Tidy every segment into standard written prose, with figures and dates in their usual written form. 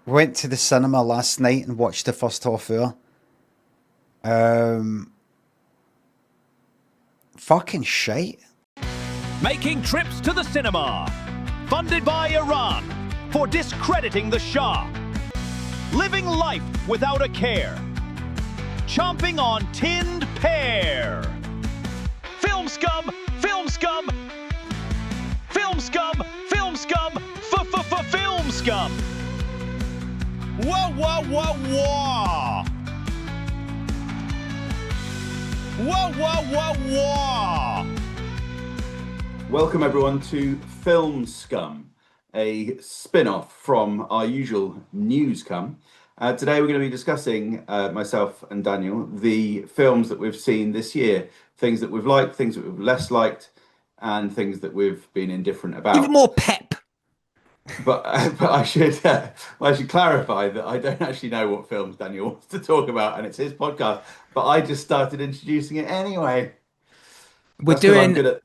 Went to the cinema last night and watched the first half hour. Um, Fucking shite. Making trips to the cinema. Funded by Iran for discrediting the Shah. Living life without a care. Chomping on tinned pear. Filmscum, Filmscum, Filmscum, Filmscum, Filmscum. Whoa, whoa, whoa, whoa. Whoa, whoa, whoa, whoa. Welcome everyone to Filmscum, a spin-off from our usual Newscum. Today we're going to be discussing, myself and Daniel, the films that we've seen this year, things that we've liked, things that we've less liked, and things that we've been indifferent about. Even more pep. But I should clarify that I don't actually know what films Daniel wants to talk about, and it's his podcast. But I just started introducing it anyway. We're That's 'cause I'm doing good at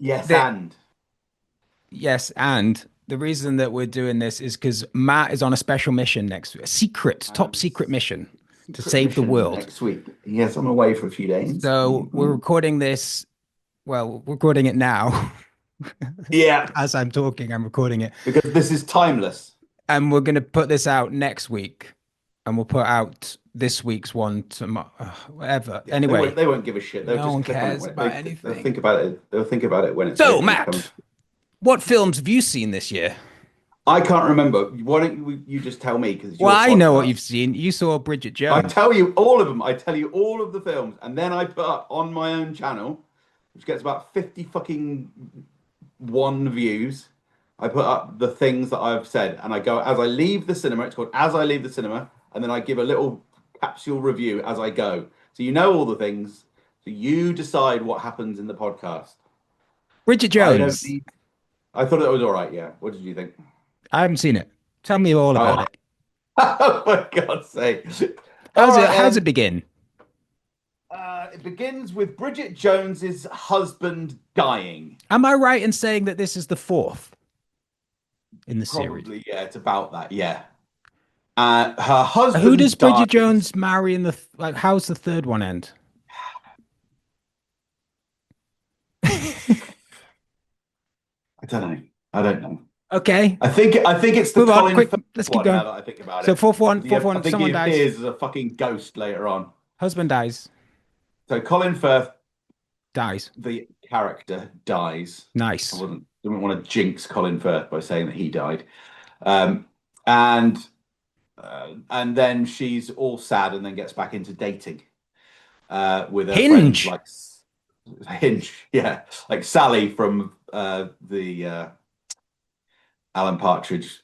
yes and the reason that we're doing this is because Matt is on a special mission next week, top secret mission to save the world next week. Yes, I'm away for a few days. So we're recording this. Well, we're recording it now. Yeah, as I'm talking, I'm recording it because this is timeless, and we're going to put this out next week, and we'll put out this week's one tomorrow. Whatever. Yeah, anyway, they won't give a shit. They'll no just one click cares on it. about They'll anything. think about it. They'll think about it when it's. So, Matt, what films have you seen this year? I can't remember. Why don't you just tell me? Because I know what you've seen. You saw Bridget Jones. I tell you all of them. I tell you all of the films, and then I put up on my own channel, which gets about 50 fucking one views. I put up the things that I've said, and I go as I leave the cinema. It's called As I Leave the Cinema, and then I give a little capsule review as I go. So you know all the things. So you decide what happens in the podcast. Bridget Jones. I thought it was all right. Yeah. What did you think? I haven't seen it. Tell me all about it. Oh, for God's sake. How's it begin? It begins with Bridget Jones's husband dying. Am I right in saying that this is the fourth in the series? Probably, yeah. It's about that, yeah. Her husband. Who does Bridget Jones marry in the how's the third one end? I don't know. Okay. I think it's the Colin quick. Firth Let's keep one going. now that I think about it. So fourth one. I think Someone he dies. appears as a fucking ghost later on. Husband dies. So Colin Firth Dies. the character dies. Nice. I didn't want to jinx Colin Firth by saying that he died. And then she's all sad and then gets back into dating with her Hinge. friends like Hinge, yeah, like Sally from the Alan Partridge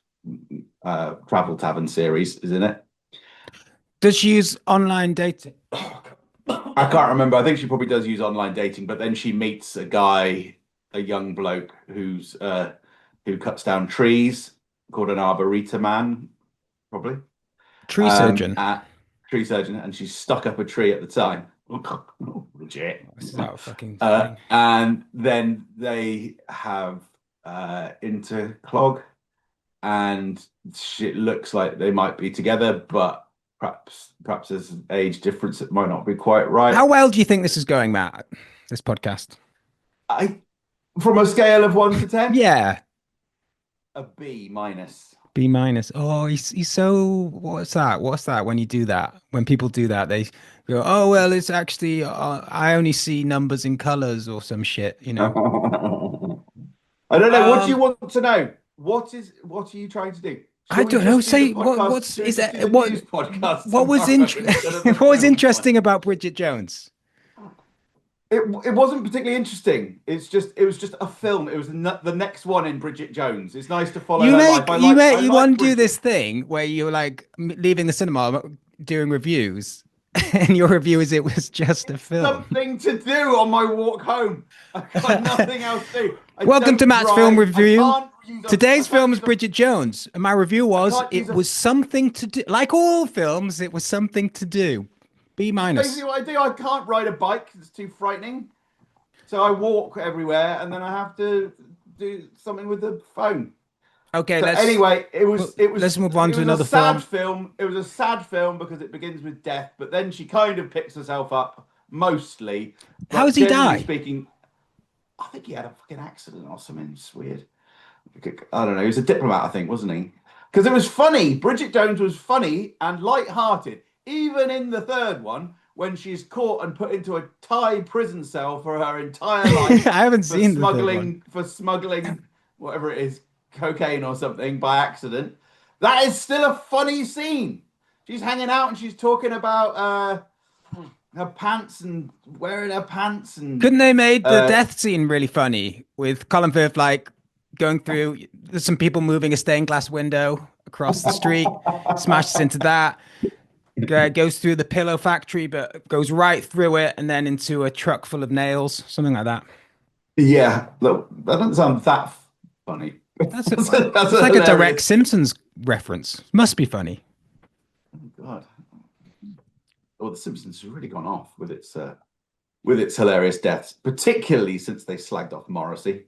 Travel Tavern series is in it. Does she use online dating? I can't remember. I think she probably does use online dating, but then she meets a guy, a young bloke who cuts down trees, called an arboreta man, probably. Tree surgeon. Tree surgeon, and she's stuck up a tree at the time. Legit. Fucking and then they have interclog, and it looks like they might be together, but perhaps there's an age difference that might not be quite right. How well do you think this is going, Matt? This podcast? From a scale of 1 to 10? Yeah. A B minus. B minus. Oh, he's so. What's that? When you do that, when people do that, they go, "Oh well, it's actually I only see numbers in colors or some shit," you know. I don't know. What do you want to know? What are you trying to do? I don't know. Say what's is that? What was interesting about Bridget Jones? It wasn't particularly interesting. It was just a film. It was the next one in Bridget Jones. It's nice to follow her life. You want to do this thing where you're like leaving the cinema doing reviews, and your review is it was just a film. Something to do on my walk home. I've got nothing else to do. Welcome to Matt's film review. Today's film is Bridget Jones, and my review was it was something to do. Like all films, it was something to do. B minus. Basically what I do, I can't ride a bike. It's too frightening. So I walk everywhere, and then I have to do something with the phone. Okay, So anyway, let's move on it to was a another sad film. film. It was a sad film because it begins with death, but then she kind of picks herself up mostly. How But does he generally die? speaking, I think he had a fucking accident or something. It's weird. I don't know. He was a diplomat, I think, wasn't he? Because it was funny. Bridget Jones was funny and light-hearted, even in the third one when she's caught and put into a Thai prison cell for her entire life I haven't seen the third one. for smuggling whatever it is, cocaine or something by accident. That is still a funny scene. She's hanging out and she's talking about her pants and wearing her pants and Couldn't they made the uh, death scene really funny with Colin Firth like going through? There's some people moving a stained glass window across the street, smashes into that, goes through the pillow factory, but goes right through it and then into a truck full of nails, something like that. yeah. Look, that doesn't sound that funny. That's a, That's it's like a direct hilarious. Simpsons reference. Must be funny. God. Well, The Simpsons has really gone off with its hilarious deaths, particularly since they slagged off Morrissey.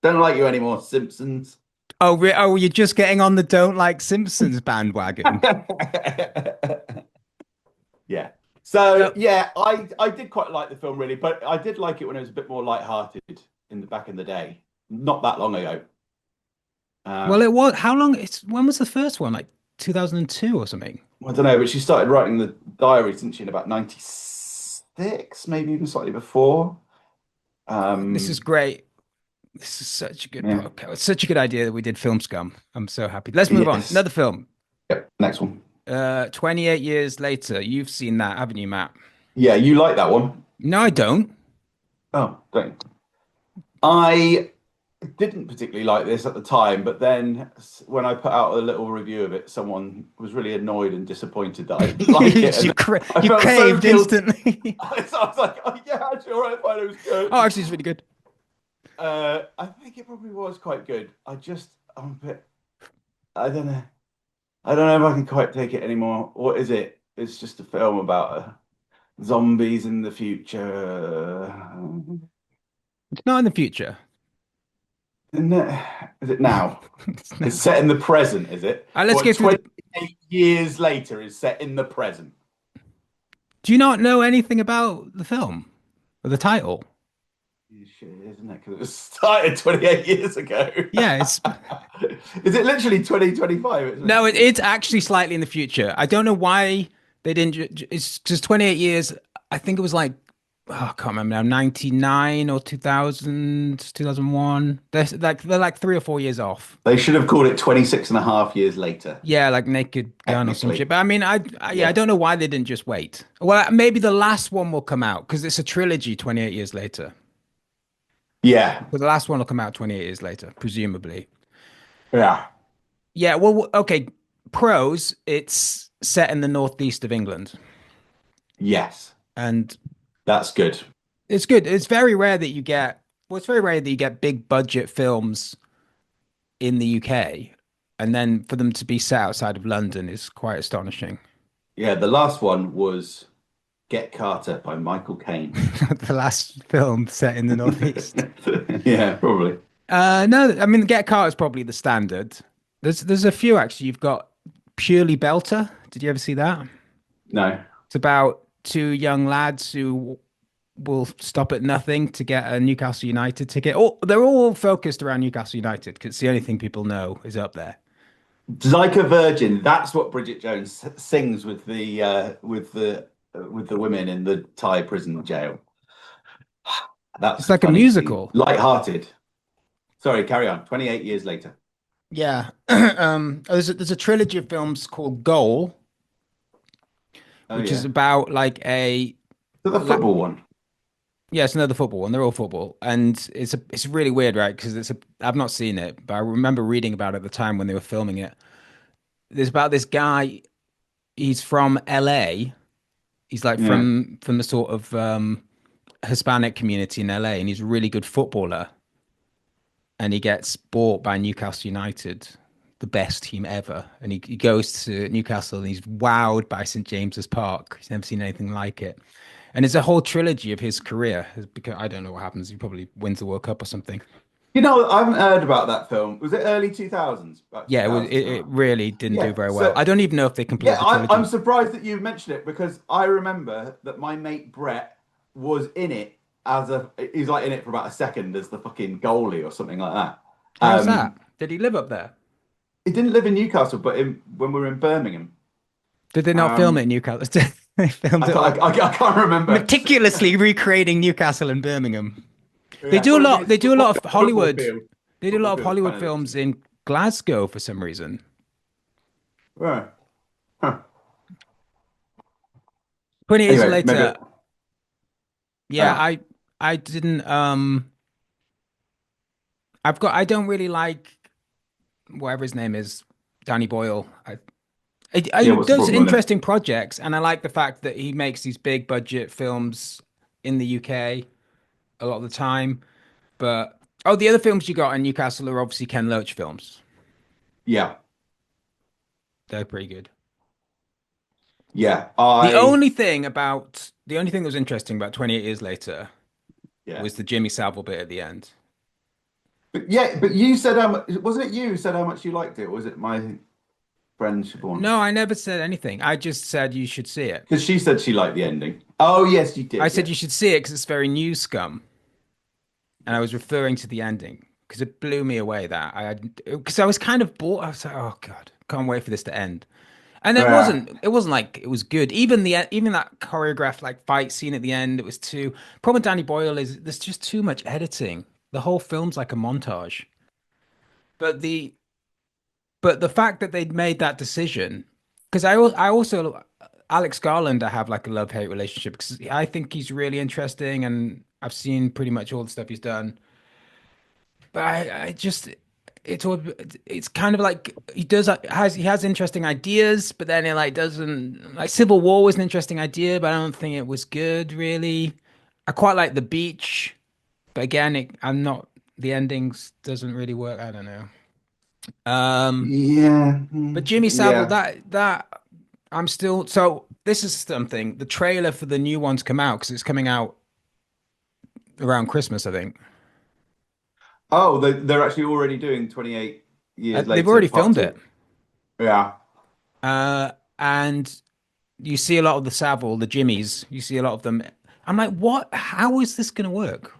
Don't like you anymore, Simpsons. Oh, you're just getting on the don't like Simpsons bandwagon. Yeah. So So, yeah, I did quite like the film really, but I did like it when it was a bit more light-hearted in the back in the day, not that long ago. well, Um, it was how long? It's when was the first one? Like 2002 or something. I don't know, but she started writing the diary, didn't she, in about 96, maybe even slightly before. This is Um, great. This is such a good yeah. podcast. It's such a good idea that we did Filmscum. I'm so happy. Let's move on. Yes. Another film. Yep. Next one. 28 years later. You've seen that, haven't you, Matt? Yeah, you like that one? No, I don't. Oh, don't. I didn't particularly like this at the time, but then when I put out a little review of it, someone was really annoyed and disappointed that I didn't like it, you and I you felt so caved guilty. instantly. So I was like, "Oh yeah, actually, all right, fine, it was good." Oh, actually, it's really good. I think it probably was quite good. I'm a bit, I don't know, I don't know if I can quite take it anymore. What is it? It's just a film about zombies in the future. It's not in the future. Isn't it? Is it now? It's set in the present, is it? Let's go What, through the. 28 years later is set in the present. Do you not know anything about the film or the title? Yeah, shit, isn't it? Because it was started 28 years ago. Yeah, it's Is it literally 2025? no, it's actually slightly in the future. I don't know why they didn't. It's just 28 years. I think it was like, oh, I can't remember now, 99 or 2000, 2001. They're like 3 or 4 years off. They should have called it 26 and a half years later, Yeah, like Naked Gun or some technically. shit. But I mean, yeah, I Yeah. don't know why they didn't just wait. Well, maybe the last one will come out because it's a trilogy 28 years later. Yeah. But the last one will come out 28 years later, presumably. Yeah. Yeah, well, okay. Pros, it's set in the northeast of England. Yes. And That's good. it's good. It's very rare that you get, well, it's very rare that you get big budget films in the UK. And then for them to be set outside of London is quite astonishing. Yeah. The last one was Get Carter by Michael Caine. The last film set in the northeast. Yeah, probably. No, I mean, Get Caught is probably the standard. There's a few actually. You've got Purely Belter. Did you ever see that? No. It's about two young lads who will stop at nothing to get a Newcastle United ticket. Oh, they're all focused around Newcastle United because it's the only thing people know is up there. Like a Virgin. That's what Bridget Jones sings with the women in the Thai prison jail. That's It's like a funny musical. Light-hearted. Sorry, carry on. 28 years later. Yeah. There's a trilogy of films called Goal, Oh which yeah. is about like So the football one. yeah, it's another football one. They're all football, and it's really weird, right? Because I've not seen it, but I remember reading about it at the time when they were filming it. There's about this guy. He's from LA. He's like Yeah. from the sort of Hispanic community in LA, and he's a really good footballer. And he gets bought by Newcastle United, the best team ever. And he goes to Newcastle and he's wowed by St. James's Park. He's never seen anything like it. And it's a whole trilogy of his career. Because I don't know what happens. He probably wins the World Cup or something. You know, I haven't heard about that film. Was it early 2000s? About Yeah, it was. 2000 It something like that. really didn't do Yeah. very well. So I don't even know if they yeah, completed the I'm trilogy. surprised that you mentioned it because I remember that my mate Brett was in it as a he's like in it for about a second as the fucking goalie or something like that. How's that? Um, Did he live up there? he didn't live in Newcastle, but when we were in Birmingham. Did they not film it in Um, Newcastle? They filmed it all I can't remember. meticulously recreating Newcastle and Birmingham. They Yeah, do a probably lot. his They do a lot of football Hollywood. field. They do a Football lot of field Hollywood kind of looks films similar. in Glasgow for some reason. Right. Huh. 20 years Anyway, maybe. later, yeah, Ah, I didn't I don't really like whatever his name is, Danny Boyle. yeah. He What's the does problem with it? interesting projects, and I like the fact that he makes these big budget films in the UK a lot of the time. But oh, the other films you got in Newcastle are obviously Ken Loach films. Yeah, They're pretty good. yeah. The only thing that was interesting about 28 Years Later Yeah. was the Jimmy Savile bit at the end. But yeah, but you said how much, wasn't it you who said how much you liked it? Or was it my friend Siobhan? No, I never said anything. I just said you should see it. Because she said she liked the ending. Oh, yes, you I did. said Yeah. you should see it because it's very Newscum, and I was referring to the ending because it blew me away that because I was kind of bored. I was like, oh God, can't wait for this to end. And Yeah. it wasn't like it was good. Even that choreographed like fight scene at the end, it was too. Problem with Danny Boyle is there's just too much editing. The whole film's like a montage. But the fact that they'd made that decision, because I also Alex Garland, I have like a love-hate relationship because I think he's really interesting and I've seen pretty much all the stuff he's done. But I just it's kind of like he has interesting ideas, but then it like doesn't like Civil War was an interesting idea, but I don't think it was good really. I quite like The Beach, but again, I'm not the endings doesn't really work. I don't know. Yeah. But Jimmy Savile, Yeah. that I'm still so this is something. The trailer for the new one's come out because it's coming out around Christmas, I think. Oh, they're actually already doing 28 years They've later, already part filmed two. it. Yeah. And you see a lot of the Savile, the Jimmies, you see a lot of them. I'm like, what? How is this going to work?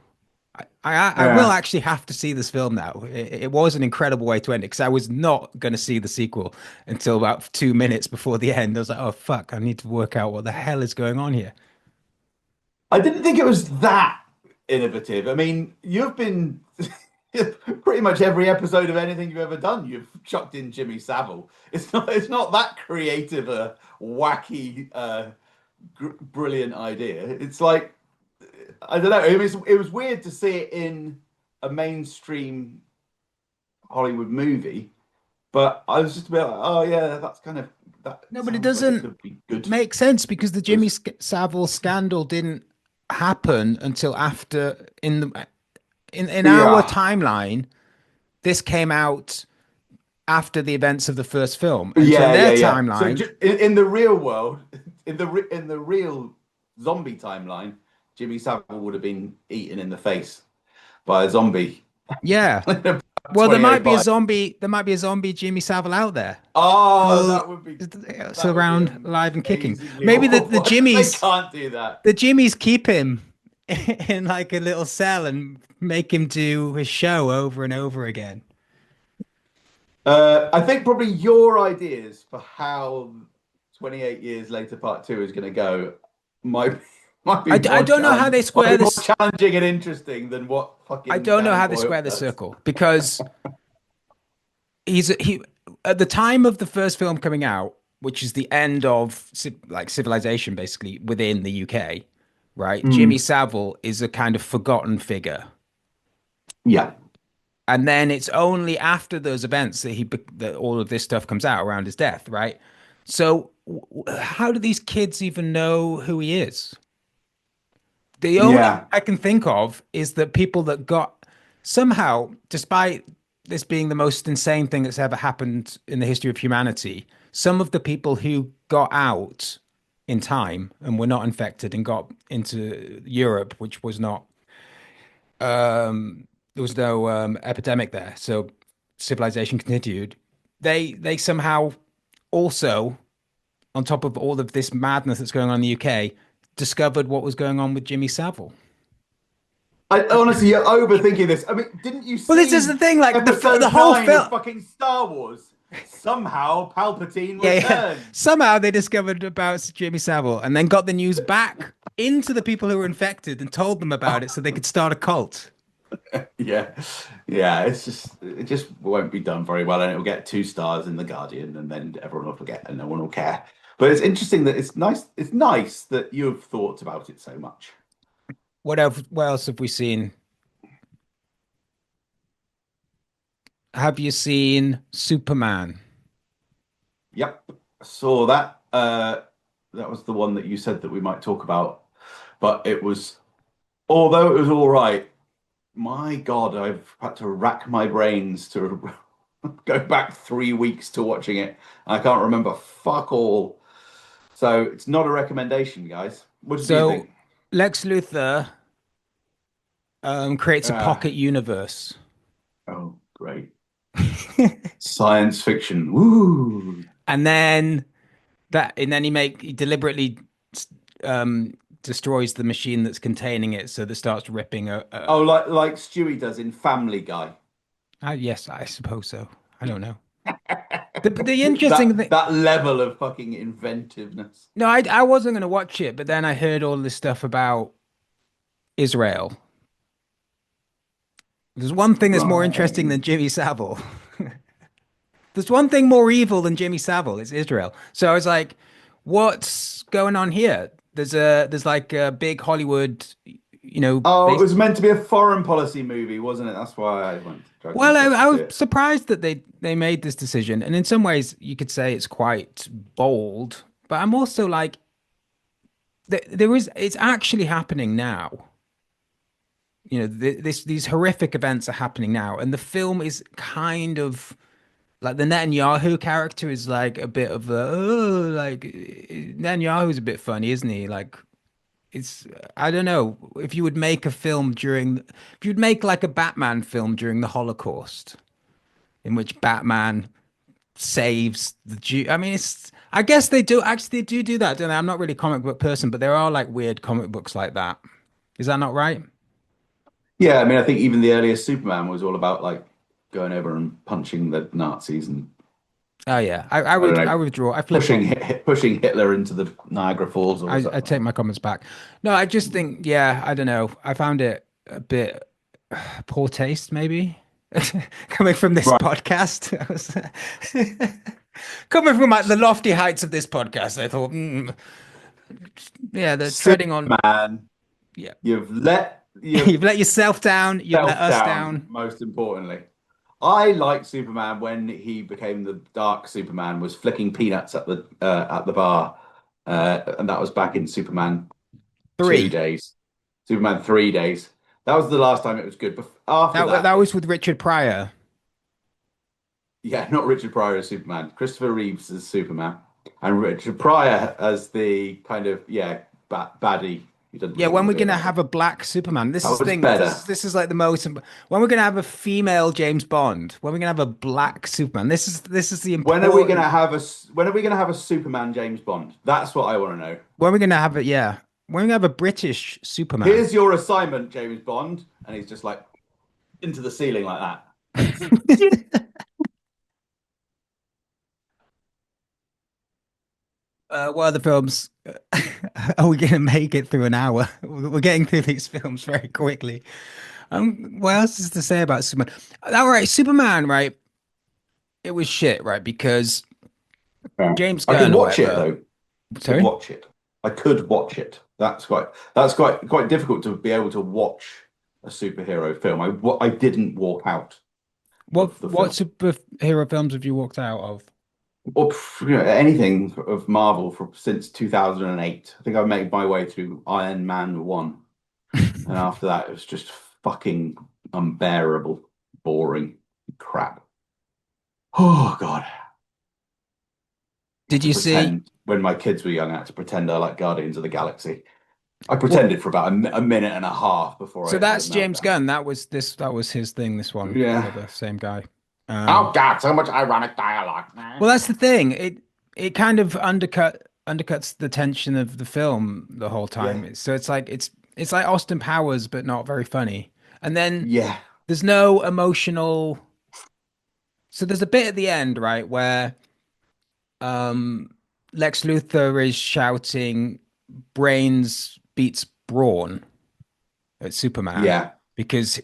I will Yeah. actually have to see this film now. It was an incredible way to end it because I was not going to see the sequel until about 2 minutes before the end. I was like, oh, fuck, I need to work out what the hell is going on here. I didn't think it was that innovative. I mean, you've been pretty much every episode of anything you've ever done, you've chucked in Jimmy Savile. It's not that creative, a wacky, brilliant idea. It's like I don't know. It was weird to see it in a mainstream Hollywood movie, but I was just a bit like, oh yeah, that's kind of that No, but it sounds like it doesn't could be good. make sense because the Good. Savile scandal didn't happen until after in our Yeah. timeline. This came out after the events of the first film, and so in Yeah, their yeah, yeah. So timeline, in the real world, in the real zombie timeline, Jimmy Savile would have been eaten in the face by a zombie yeah. in about Well, there might be a 2005. zombie. There might be a zombie Jimmy Savile out there, Oh, still, still that would be around, alive and kicking. amazingly Maybe awful. They can't do that. the Jimmies keep him in like a little cell and make him do his show over and over again. I think probably your ideas for how 28 years later part two is going to go might might be I more don't know how challenge they might square be more this. challenging and interesting than what I fucking don't know Danny how they Boyle square the does. circle because he at the time of the first film coming out, which is the end of like civilization, basically within the UK, right? Jimmy Mm, Savile is a kind of forgotten figure, yeah. and then it's only after those events that that all of this stuff comes out around his death, right? So how do these kids even know who he is? The only Yeah. I can think of is that people that got somehow, despite this being the most insane thing that's ever happened in the history of humanity, some of the people who got out in time and were not infected and got into Europe, which was not there was no epidemic there, so civilization continued. They somehow also, on top of all of this madness that's going on in the UK, discovered what was going on with Jimmy Savile. I honestly, you're overthinking this. I mean, didn't you Well, this is see the thing, like the episode whole 9 film. of fucking Star Wars? Somehow Palpatine Yeah, yeah. returned. Somehow they discovered about Jimmy Savile and then got the news back into the people who were infected and told them about it so they could start a cult. Yeah, yeah. It just won't be done very well, and it'll get 2 stars in the Guardian, and then everyone will forget, and no one will care. But it's interesting that it's nice. It's nice that you've thought about it so much. What else have we seen? Have you seen Superman? Yep, I saw that. That was the one that you said that we might talk about, but it was, although it was all right. My God, I've had to rack my brains to go back 3 weeks to watching it. I can't remember fuck all. So it's not a recommendation, guys. What do you So think? Lex Luthor creates a Ah, pocket universe. oh, great. Science fiction. Woo. And then he deliberately destroys the machine that's containing it so that starts ripping Oh, like Stewie does in Family Guy. yes, I suppose so. I don't know. The interesting That thing. that level of fucking inventiveness. No, I wasn't going to watch it, but then I heard all this stuff about Israel. There's one thing that's more interesting Right. than Jimmy Savile. There's one thing more evil than Jimmy Savile. It's Israel. So I was like, what's going on here? There's like a big Hollywood, Oh, it based. was meant to be a foreign policy movie, wasn't it? That's why I dragged Well, myself to I see was it. surprised that they made this decision, and in some ways, you could say it's quite bold. But I'm also like, it's actually happening now. These horrific events are happening now, and the film is kind of like the Netanyahu character is like a bit of a Netanyahu's a bit funny, isn't he? Like it's I don't know if you would make a film if you'd make like a Batman film during the Holocaust in which Batman saves the Jew. I mean, I guess they do that, don't they? I'm not really a comic book person, but there are like weird comic books like that. Is that not right? Yeah, I mean, I think even the earliest Superman was all about like going over and punching the Nazis and Oh yeah, I I don't would know, I withdraw. I flip flop. pushing Hitler into the Niagara Falls or I something. take my comments back. No, I just think, yeah, I don't know. I found it a bit poor taste, maybe, coming from this Right. podcast. Coming from like the lofty heights of this podcast, I thought, yeah, they're treading on. Superman, Yeah, you've let you've let yourself down. You've let yourself us down, down. most importantly. I liked Superman when he became the Dark Superman, was flicking peanuts at the bar, and that was back in Superman 2 Three. days, Superman 3 days. That was the last time it was good. But after That that, was with Richard Pryor. yeah, not Richard Pryor as Superman, Christopher Reeves as Superman, and Richard Pryor as the kind of baddie who doesn't Yeah, really when want we're to be a gonna baddie. have a black Superman, this That is the was thing. This better. is this is like the most. When we're gonna have a female James Bond, when we're gonna have a black Superman, this is the When are we gonna important. have when are we gonna have a Superman James Bond? That's what I want to know. When we're gonna have it, yeah. When we have a British Superman. Here's your assignment, James Bond, and he's just like into the ceiling like that. What other films are we gonna make it through an hour? We're getting through these films very quickly. What else is to say about Superman? All right, Superman, right? It was shit, right? Because Yeah. James I could Gunn or watch it whatever. though. Could Sorry? watch it. I could watch it. That's quite difficult to be able to watch a superhero film. I didn't walk out What of the what film. superhero films have you walked out of? Or anything of Marvel since 2008. I think I made my way through Iron Man 1. And after that, it was just fucking unbearable, boring crap. Oh, God. Did To you see? pretend when my kids were young, I had to pretend I like Guardians of the Galaxy. I pretended for about a minute and a half before So I had a that's James meltdown. Gunn. That was his thing, this one, Yeah. the same guy. Oh God, so much ironic dialogue. Well, that's the thing. It kind of undercuts the tension of the film the whole Yeah. time. So it's like Austin Powers, but not very funny. And then Yeah. there's no emotional. So there's a bit at the end, right, where um Lex Luthor is shouting, "Brains beats brawn" at Superman Yeah. because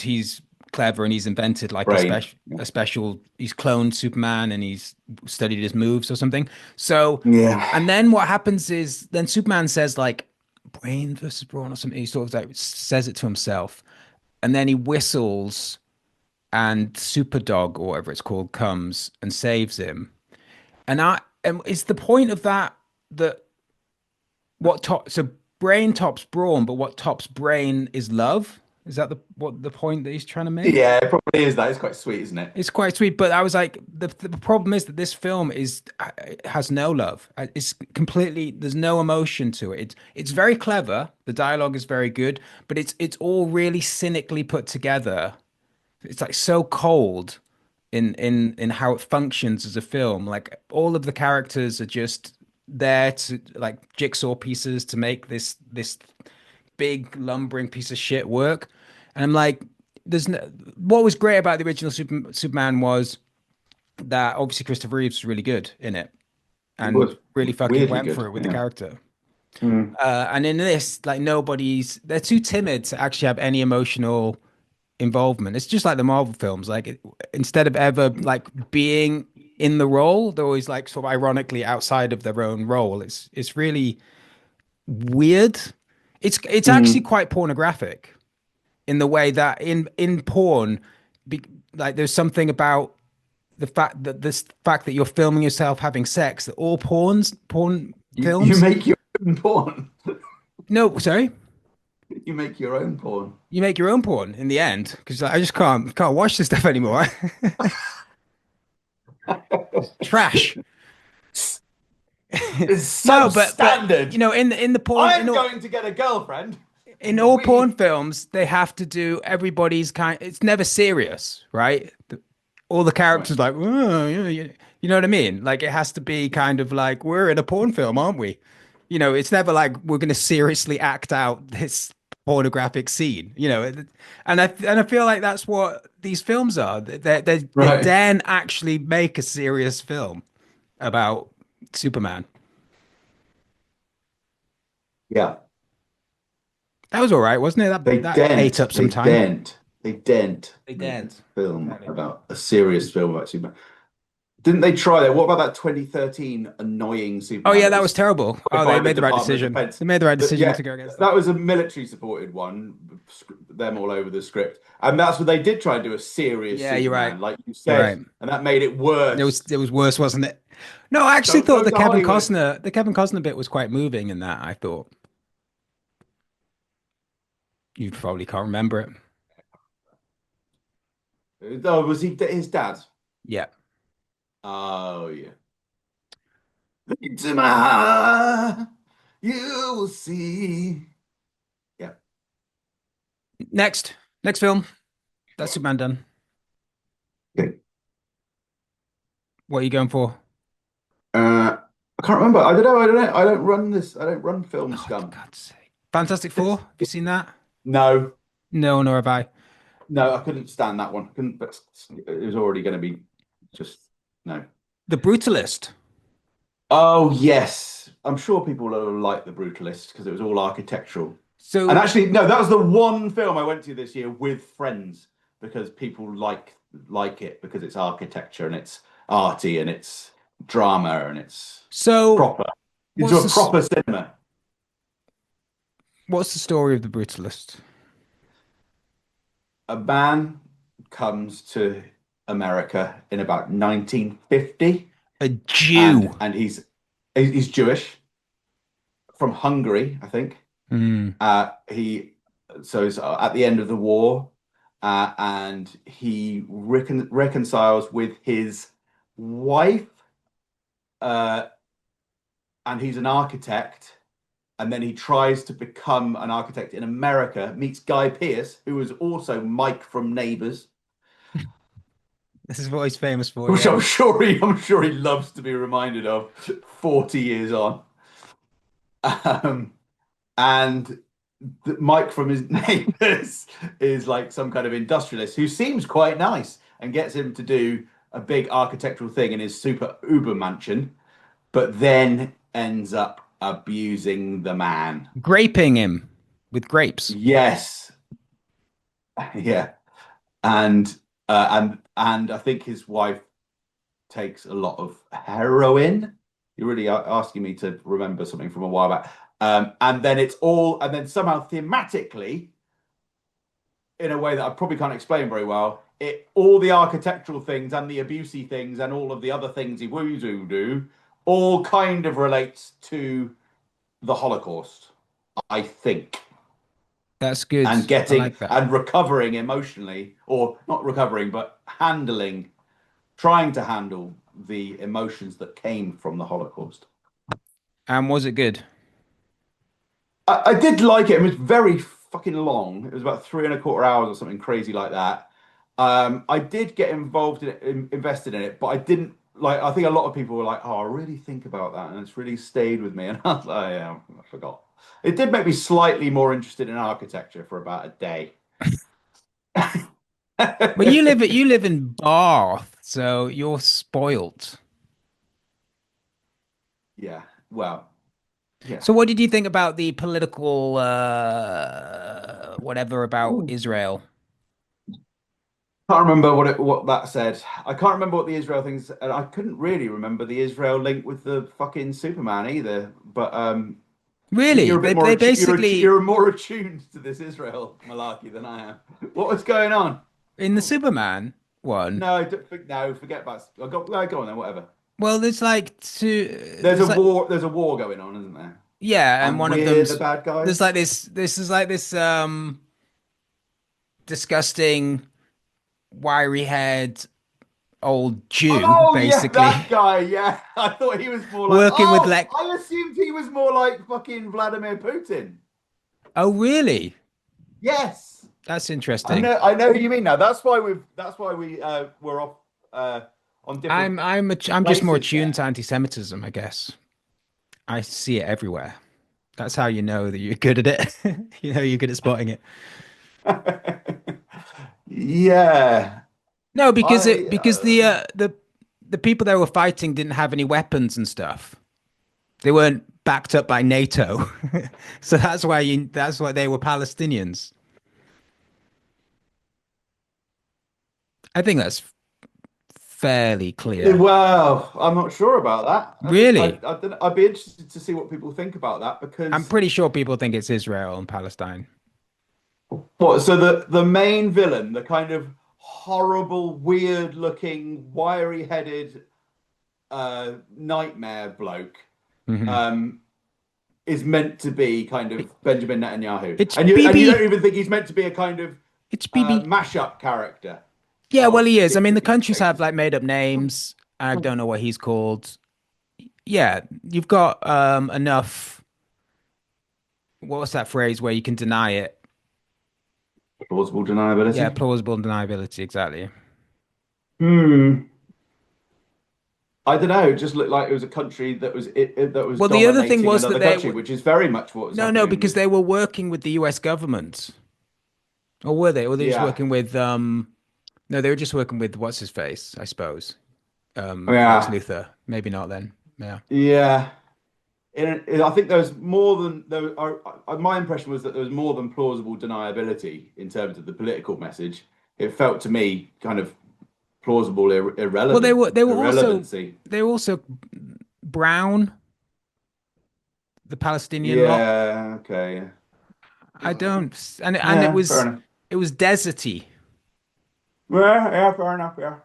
he's clever and he's invented like Brain. Yeah. a special he's cloned Superman and he's studied his moves or something. So Yeah. and then what happens is then Superman says like brain versus brawn or something. He sort of like says it to himself. And then he whistles and Superdog or whatever it's called comes and saves him. And it's the point of that what top so brain tops brawn, but what tops brain is love. Is that the point that he's trying to make? Yeah, it probably is that. It's quite sweet, isn't it? It's quite sweet, but I was like, the problem is that this film is has no love. It's completely there's no emotion to it. It's very clever. The dialogue is very good, but it's all really cynically put together. It's like so cold in how it functions as a film. Like all of the characters are just there to like jigsaw pieces to make this big lumbering piece of shit work. And I'm like, there's no, what was great about the original Superman was that obviously Christopher Reeves was really good in it It and was really fucking weirdly went good. for it with the Yeah. character. Mm. And in this, like they're too timid to actually have any emotional involvement. It's just like the Marvel films. Like instead of ever like being in the role, they're always like sort of ironically outside of their own role. It's really weird. It's actually Mm. quite pornographic in the way that in porn, be, like there's something about this fact that you're filming yourself having sex that all porn You films. make your own porn. No, sorry. You make your own porn. You make your own porn in the end because I just can't watch this stuff anymore. Trash. It's No, but substandard. you know, in the porn I'm going to get a girlfriend. in all porn We. films, they have to do everybody's kind. It's never serious, right? All the Right. characters like, oh, yeah, yeah. You know what I mean? Like it has to be kind of like we're in a porn film, aren't we? You know, it's never like we're going to seriously act out this pornographic scene. You know, and I feel like that's what these films are. They Right. then actually make a serious film about Superman. Yeah. That was all right, wasn't it? They That ate dent. up some They time. dent. They dent. They Make did. a film about a serious film about Superman. Didn't they try that? What about that 2013 annoying Oh Superman yeah, that that was was terrible. Oh, they by the made the right Department of decision. Defense? They made the right That, decision yeah, to go against that. that was a military supported one, them all over the script. And that's what they did try and do a serious Yeah, you're right. Superman, like you You're right. said, and that made it worse. It was worse, wasn't it? No, I actually Don't thought go to Hollywood. The Kevin Costner bit was quite moving in that. I thought you probably can't remember it. Oh, was he his dad? Yeah. Oh yeah. Into my heart, you will see. Yeah. Next film. That's Superman done. Okay. What are you going for? I can't remember. I don't know. I don't know. I don't run this. I don't run Film Oh, for Scum. God's sake. Fantastic Four. Have you seen that? No, No, nor have I. no, I couldn't stand that one. Couldn't, but it was already going to be just no. The Brutalist. Oh yes, I'm sure people will like The Brutalist because it was all architectural. So And actually, no, that was the one film I went to this year with friends because people like it because it's architecture and it's arty and it's drama and it's so proper. It's what's a proper cinema. what's the story of the Brutalist? A man comes to America in about 1950, A Jew. and he's Jewish from Hungary, I think. Hmm. He so it's at the end of the war, and he reconciles with his wife, and he's an architect, and then he tries to become an architect in America, meets Guy Pearce, who was also Mike from Neighbours, This is what he's famous for. which Yeah. I'm sure he loves to be reminded of 40 years on. And Mike from his Neighbours is like some kind of industrialist who seems quite nice and gets him to do a big architectural thing in his super uber mansion, but then ends up abusing the man. Graping him with grapes. Yes, yeah, and I think his wife takes a lot of heroin. You're really asking me to remember something from a while back. And then somehow thematically, in a way that I probably can't explain very well, all the architectural things and the abusey things and all of the other things he woos do all kind of relates to the Holocaust, I think. That's good. And I like that. and recovering emotionally, or not recovering, but trying to handle the emotions that came from the Holocaust. And was it good? I did like it. It was very fucking long. It was about 3.25 hours or something crazy like that. I did get involved in it, invested in it, but I didn't like. I think a lot of people were like, "Oh, I really think about that," and it's really stayed with me. And I was like, "Yeah, I forgot." It did make me slightly more interested in architecture for about a day. Well, you live in Bath, so you're spoilt. Yeah. Well. Yeah. So what did you think about the political whatever about Israel? Can't remember what that said. I can't remember what the Israel things, and I couldn't really remember the Israel link with the fucking Superman either. But Really? you're a bit more They basically you're more attuned to this Israel malarkey than I am. What was going on? in the Superman one. No, no, forget about. Go on then. Whatever. Well, there's like There's a there's like war. There's a war going on, isn't there? yeah, and And one of we're the them's bad there's guys. like this is like this disgusting wiry haired old Jew Oh yeah, basically that guy. Yeah, I thought he was more like. working with Oh, like I assumed he was more like fucking Vladimir Putin. oh really? Yes. That's interesting. I know who you mean now. That's why we were off on different I'm just more places attuned there. to anti-Semitism, I guess. I see it everywhere. That's how you know that you're good at it. You know you're good at spotting it. Yeah. No, because I it because the people they were fighting didn't have any weapons and stuff. They weren't backed up by NATO. So that's why they were Palestinians. I think that's fairly clear. well, I'm not sure about that. Really? I'd be interested to see what people think about that I'm because pretty sure people think it's Israel and Palestine. what? So the main villain, the kind of horrible, weird-looking, wiry-headed nightmare bloke, Hmm. um, is meant to be kind of Benjamin Netanyahu, It's and you BB. don't even think he's meant to be a kind of It's BB. mashup character Yeah, well, of he is. I mean, the different countries have things. like made up names. I don't know what he's called. Yeah, you've got enough. What was that phrase where you can deny it? Plausible Yeah, deniability. plausible deniability, exactly. Hmm. I don't know. It just looked like it was a country that was Well, the other thing dominating was that another they country, which is very much what was no, happening because with. they were working with the US government. Or were they? Or they just Yeah, working with no, they were just working with what's his face, I suppose. Lex yeah, Luthor. Maybe not then. Yeah. yeah. I think there was more than my impression was that there was more than plausible deniability in terms of the political message. It felt to me kind of plausible Well, irrelevancy. they were also brown, the Palestinian lot. Yeah, okay. I don't, and Yeah, fair enough. it was deserty. Yeah, yeah, fair enough. Yeah.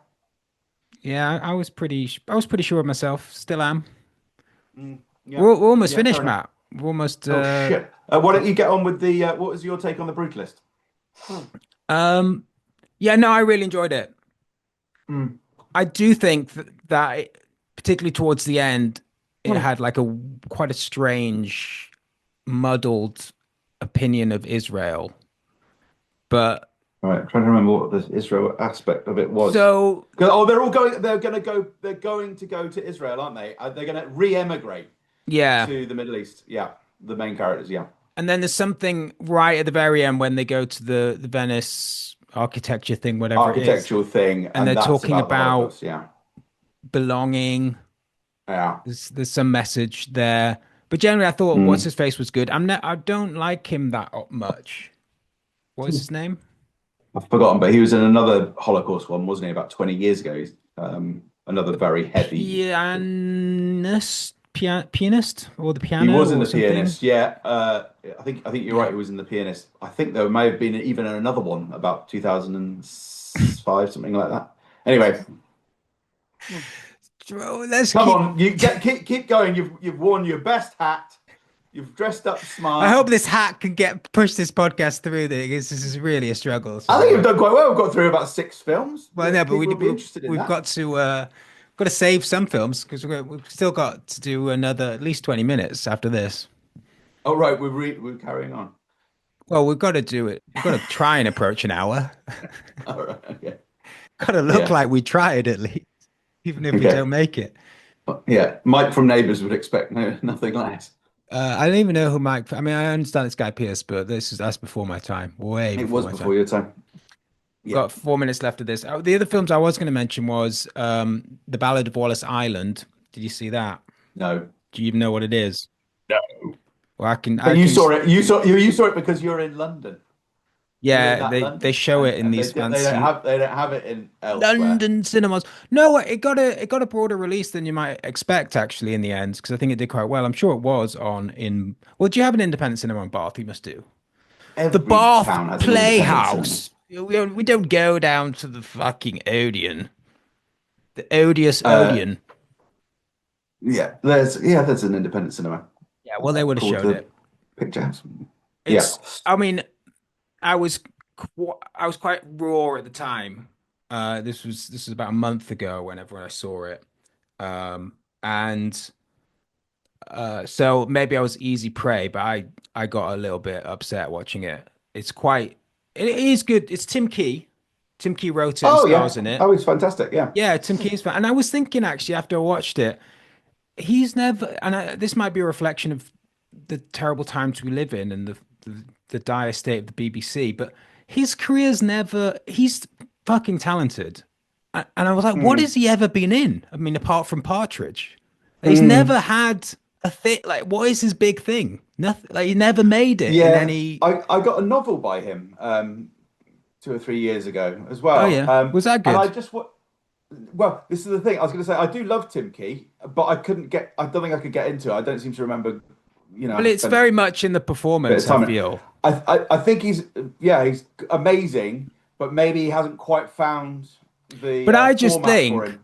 Yeah, I was pretty sure of myself. Still am. Yeah, We're almost yeah, fair finished, enough. Matt. We're almost Oh shit! Why don't you get on with the? What was your take on the Brutalist? um yeah, no, I really enjoyed it. Mm. I do think particularly towards the end, it Mm. had like a quite a strange. muddled opinion of Israel. But Right, I'm trying to remember what the Israel aspect of it was. so 'Cause- they're all going. They're going to go. They're going to go to Israel, aren't they? They're going to re-emigrate yeah. to the Middle East. Yeah, the main characters. Yeah, And then there's something right at the very end when they go to the Venice architecture thing, whatever it is, architectural thing, and and they're that's talking about the about Holocaust. Yeah, belonging. yeah. There's some message there. But generally, I thought what's Mm. his face was good. I don't like him that much. What's his name? I've forgotten, but he was in another Holocaust one, wasn't he? About 20 years ago. Another very heavy. Pianist, or the He piano was in or the something. pianist. Yeah, I think you're right. He was in the pianist. I think there may have been even another one about 2005, something like that. Anyway, Let's come keep. on, you keep going. You've worn your best hat. You've dressed up I smart. hope this hack can get push this podcast through. This is really a struggle. I think you've done quite well. We've got through about 6 films. Well, no, but People will be interested in we've that. got to save some films because we've still got to do another at least 20 minutes after this. Oh right, we're carrying on. Well, we've got to do it. We've got to try and approach an hour. All right, okay. Got to look Yeah, like we tried at least, even if we okay. don't make it. Yeah, Mike from Neighbours would expect nothing less. I don't even know who Mike. I mean, I understand it's Guy Pearce, but that's before my time, way It before was my time. before your time. Yeah. Got 4 minutes left of this. The other films I was going to mention was The Ballad of Wallis Island. Did you see that? No. Do you even know what it is? No. Well, But I you can. saw it. You saw it because you're in London. You're in Yeah, that they London, show it in and these they don't fancy have it in elsewhere. London cinemas. No, it got a broader release than you might expect actually in the end because I think it did quite well. I'm sure it was on in. Well, do you have an independent cinema in Bath? You must do. The Every Bath town has an independent cinema. Playhouse. We don't go down to the fucking Odeon, the odious Uh, Odeon. there's an independent cinema Yeah, well, they would have called showed the it. Picture House. Yeah. It's. I mean, I was I was quite raw at the time. This was about a month ago whenever I saw it. And so maybe I was easy prey, but I got a little bit upset watching it. It is good. It's Tim Key. Tim Key wrote it and Oh yeah. stars in it. Oh, it's fantastic. Yeah. Yeah, Tim Key's fan. And I was thinking actually after I watched it, he's never, this might be a reflection of the terrible times we live in and the dire state of the BBC, but his career's never, he's fucking talented. And I was like, what Mm. has he ever been in? I mean, apart from Partridge, he's Mm. never had a thing. Like, what is his big thing? Nothing. Like, he never made it in Yeah. any. I got a novel by him 2 or 3 years ago as Oh well. yeah, was that And I good? just well, this is the thing. I was going to say I do love Tim Key, but I couldn't get. I don't think I could get into it. I don't seem to remember. Well, I it's spent very much in the a bit of performance, I time. feel. I think he's amazing, but maybe he hasn't quite found the But I just format for think him.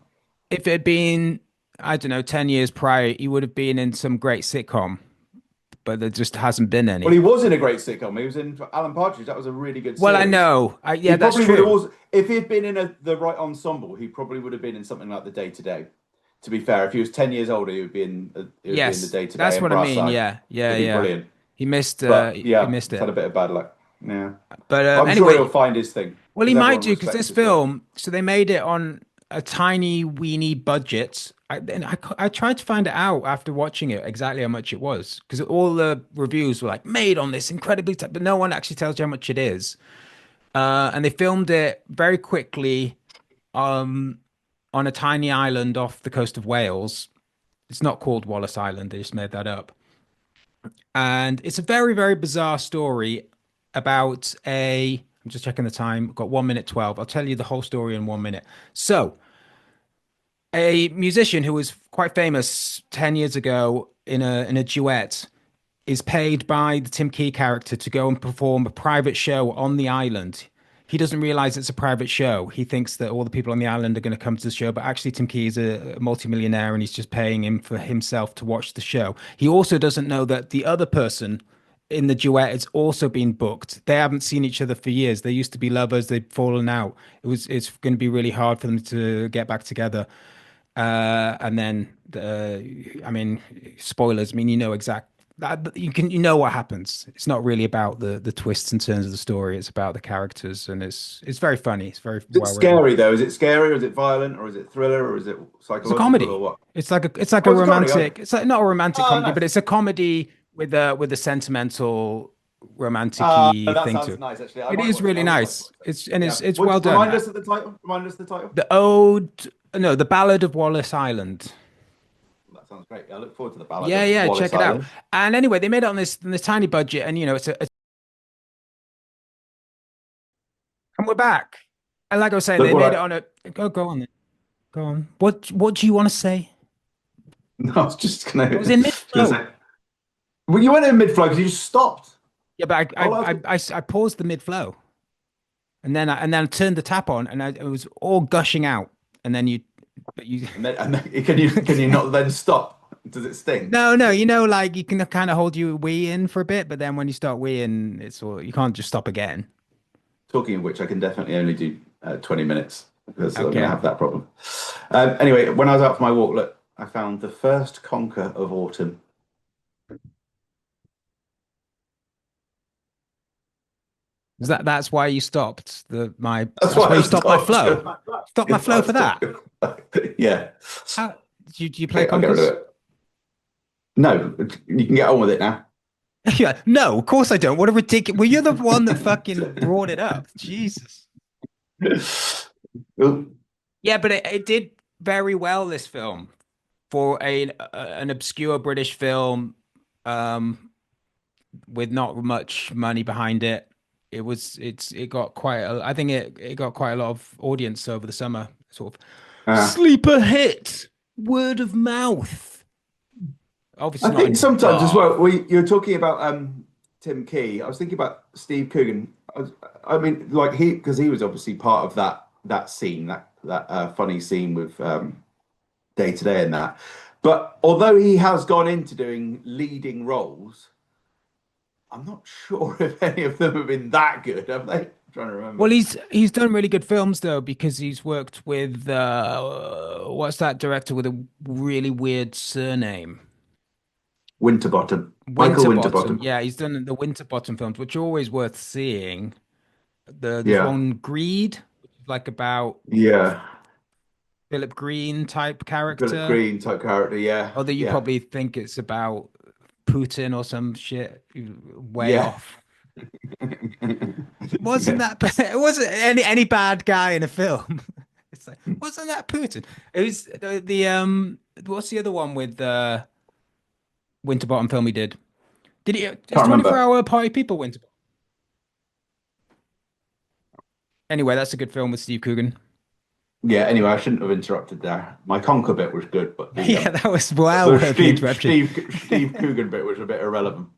if it had been, I don't know, 10 years prior, he would have been in some great sitcom, but there just hasn't been Well, any. he was in a great sitcom. He was in Alan Partridge. That was a really good Well, I series. know. He Yeah, that's probably would have true. also, if he had been in the right ensemble, he probably would have been in something like the Day to Day. To be fair, if he was 10 years older, he would be in the Yes, Day to Day that's and what I mean. Brasside. Yeah, yeah, He'd be yeah. brilliant. He But yeah, missed he's had it. a bit of bad luck. Yeah, But but I'm sure he'll anyway, find his thing well, he because might everyone do because respects this his work. film, so they made it on a tiny, weeny budget. I tried to find it out after watching it exactly how much it was because all the reviews were like made on this incredibly, but no one actually tells you how much it is. And they filmed it very quickly um, on a tiny island off the coast of Wales. It's not called Wallis Island, they just made that up. And it's a very, very bizarre story about I'm just checking the time, got 1 minute 12. I'll tell you the whole story in 1 minute. So, a musician who was quite famous 10 years ago in a duet is paid by the Tim Key character to go and perform a private show on the island. He doesn't realize it's a private show. He thinks that all the people on the island are going to come to the show, but actually Tim Key is a multimillionaire and he's just paying him for himself to watch the show. He also doesn't know that the other person in the duet has also been booked. They haven't seen each other for years. They used to be lovers. They've fallen out. It's going to be really hard for them to get back together. And then I mean, spoilers. I mean, you know that you know what happens. It's not really about the twists and turns of the story. It's about the characters, and it's very funny. It's very Is it well written. scary though? Is it scary or is it violent or is it thriller or is it It's a psychological or comedy. what? It's like Oh, a it's a comedy. Oh, romantic. It's like not a romantic oh, comedy, nice. but it's a comedy with a sentimental romantic-y That thing to sounds it. nice actually. I It might is watch. really I will watch nice. that. It's and Yeah. it's What, well done. remind us of the title. Remind us of the title. The ode, no, the Ballad of Wallis Island. That sounds great. I look forward to the Ballad Yeah, of yeah, Wallis check it out. Island. And anyway, they made it on this tiny budget, and and we're back. And like I was saying, Look they what made it I. on a go on then. Go on. What do you want to say? No, I was just I was in gonna mid-flow. say. Well, you went in mid flow because you just stopped. Yeah, but All I was, I paused the mid-flow, and then I turned the tap on, and it was all gushing out. And then but you, and then can you not then stop? Does it sting? no, you know, like you can kind of hold your wee in for a bit, but then when you start weeing, it's all you can't just stop again. Talking of which, I can definitely only do 20 minutes because I'm going to Okay. have that problem. Anyway, when I was out for my walk, look, I found the first conker of autumn. That's why you stopped That's that's why why I you stopped my stopped. flow. Stop my That's why flow I for that. stopped. Yeah. How do you play Okay, I'll get rid of conkers? it. No, you can get on with it now. Yeah, no, of course I don't. What a ridiculous. Well, you're the one that fucking brought it up. Jesus. Oh, Yeah, but it did very well, this film, for an obscure British film, um, with not much money behind it. It got I think it got quite a lot of audience over the summer. Sort of uh, sleeper hit, word of mouth. I Obviously not think in sometimes as bar. well, you're talking about Tim Key. I was thinking about Steve Coogan. I mean, like because he was obviously part of that scene, that funny scene with Day to Day and that. But although he has gone into doing leading roles, I'm not sure if any of them have been that good, have they? I'm trying to Well, remember. he's done really good films though because he's worked with what's that director with a really weird surname? Winterbottom, Michael Winterbottom. Winterbottom. Yeah, he's done the Winterbottom films, which are always worth seeing. There's Yeah, one Greed, which is like about yeah. Philip Green type Philip character. Green type character. Yeah, Although you yeah, probably think it's about Putin or some shit, way yeah. off. Wasn't that it wasn't any bad guy in a film. It's like, wasn't that Putin? It was what's the other one with Winterbottom film he did? Did he is Can't 24 remember. Hour Party People Winterbottom? Anyway, that's a good film with Steve Coogan. Yeah. Anyway, I shouldn't have interrupted there. My conker bit was good, but the Yeah, that was well the worth the interruption. Steve Coogan bit was a bit irrelevant.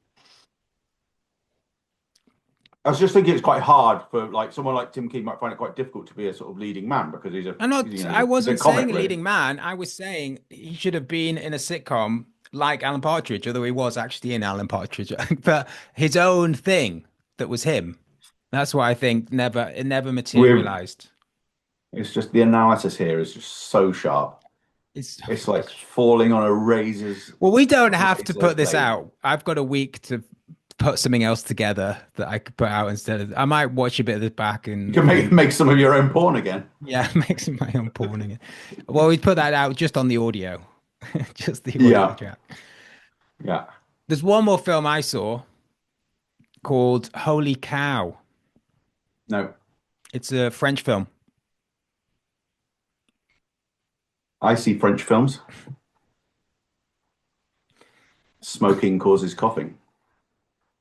I was just thinking it's quite hard for like someone like Tim Key might find it quite difficult to be a sort of leading man because I he's a wasn't comic saying a really. leading man. I was saying he should have been in a sitcom like Alan Partridge, although he was actually in Alan Partridge, but his own thing that was him. That's why I think it never With materialized. it's just the analysis here is just so sharp. It's It's like falling on a well, we don't have to razor put this blade. out. I've got a week to put something else together that I could put out instead of. I might watch a bit of this back You can and make some of your own porn again. yeah, make some my own porn again. Well, we'd put that out just on the audio, just the audio Yeah, track. yeah. There's one more film I saw called Holy Cow. No, It's a French film. I see French films. Smoking causes coughing.